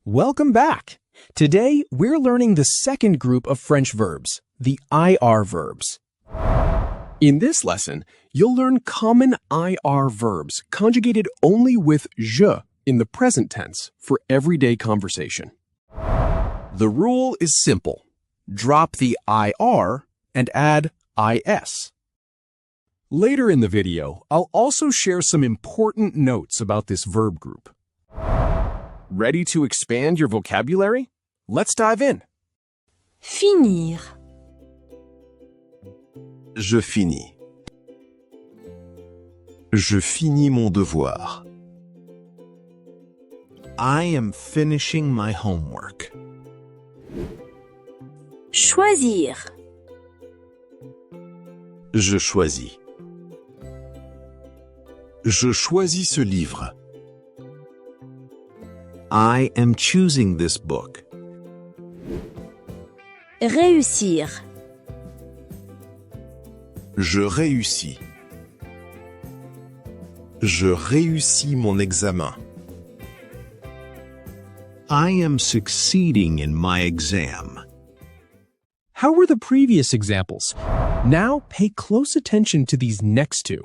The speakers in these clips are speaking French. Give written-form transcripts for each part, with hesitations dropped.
Welcome back! Today, we're learning the second group of French verbs, the IR verbs. In this lesson, you'll learn common IR verbs conjugated only with je in the present tense for everyday conversation. The rule is simple. Drop the IR and add IS. Later in the video, I'll also share some important notes about this verb group. Ready to expand your vocabulary? Let's dive in. Finir. Je finis. Je finis mon devoir. I am finishing my homework. Choisir. Je choisis. Je choisis ce livre. I am choosing this book. Réussir. Je réussis. Je réussis mon examen. I am succeeding in my exam. How were the previous examples? Now pay close attention to these next two.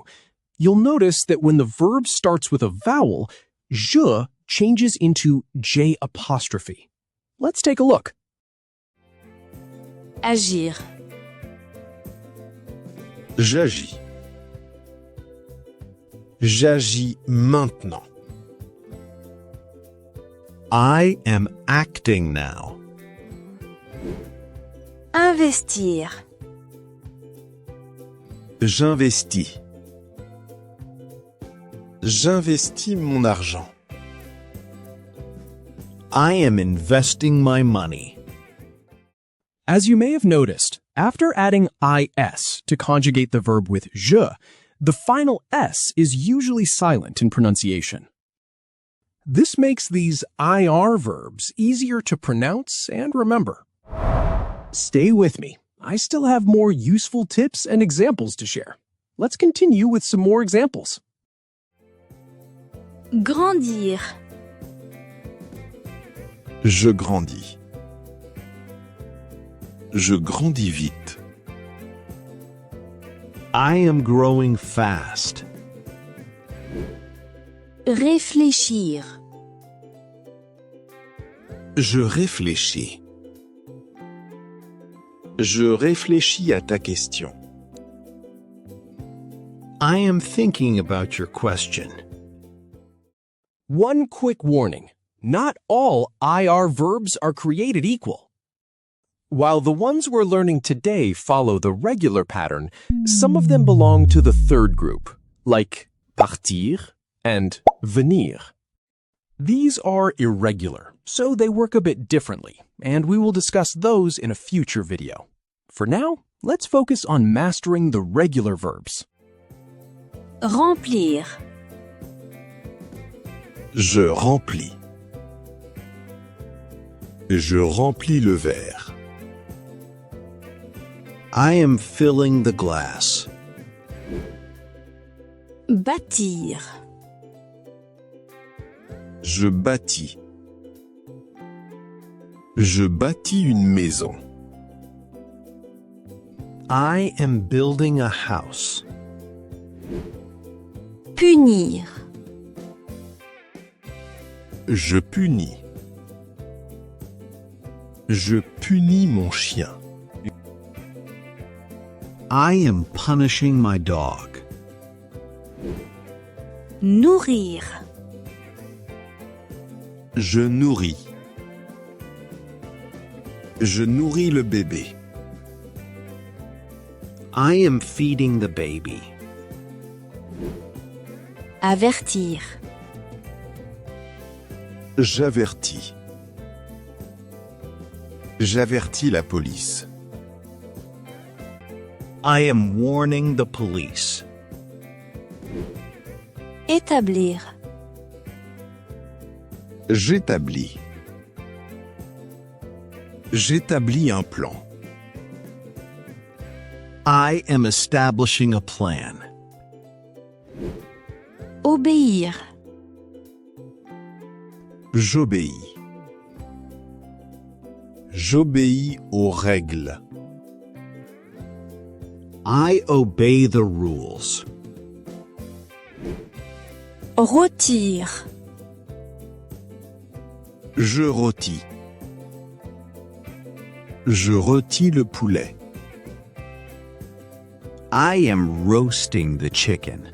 You'll notice that when the verb starts with a vowel, je changes into J apostrophe. Let's take a look. Agir. J'agis. J'agis maintenant. I am acting now. Investir. J'investis. J'investis mon argent. I am investing my money. As you may have noticed, after adding is to conjugate the verb with je, the final s is usually silent in pronunciation. This makes these IR verbs easier to pronounce and remember. Stay with me. I still have more useful tips and examples to share. Let's continue with some more examples. Grandir. Je grandis. Je grandis vite. I am growing fast. Réfléchir. Je réfléchis. Je réfléchis à ta question. I am thinking about your question. One quick warning. Not all IR verbs are created equal. While the ones we're learning today follow the regular pattern, some of them belong to the third group, like bâtir and finir. These are irregular, so they work a bit differently, and we will discuss those in a future video. For now, let's focus on mastering the regular verbs. Remplir. Je remplis. Je remplis le verre. I am filling the glass. Bâtir. Je bâtis. Je bâtis une maison. I am building a house. Punir. Je punis. Je punis mon chien. I am punishing my dog. Nourrir. Je nourris. Je nourris le bébé. I am feeding the baby. Avertir. J'avertis. J'avertis la police. I am warning the police. Établir. J'établis. J'établis un plan. I am establishing a plan. Obéir. J'obéis. J'obéis aux règles. I obey the rules. Rôtir. Je rôtis. Je rôtis le poulet. I am roasting the chicken.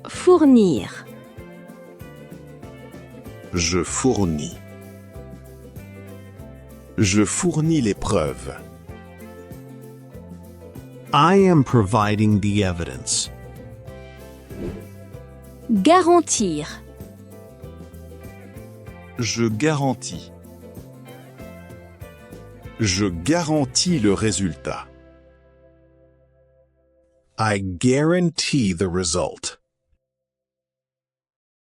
Fournir. Je fournis. Je fournis les preuves. I am providing the evidence. Garantir. Je garantis. Je garantis le résultat. I guarantee the result.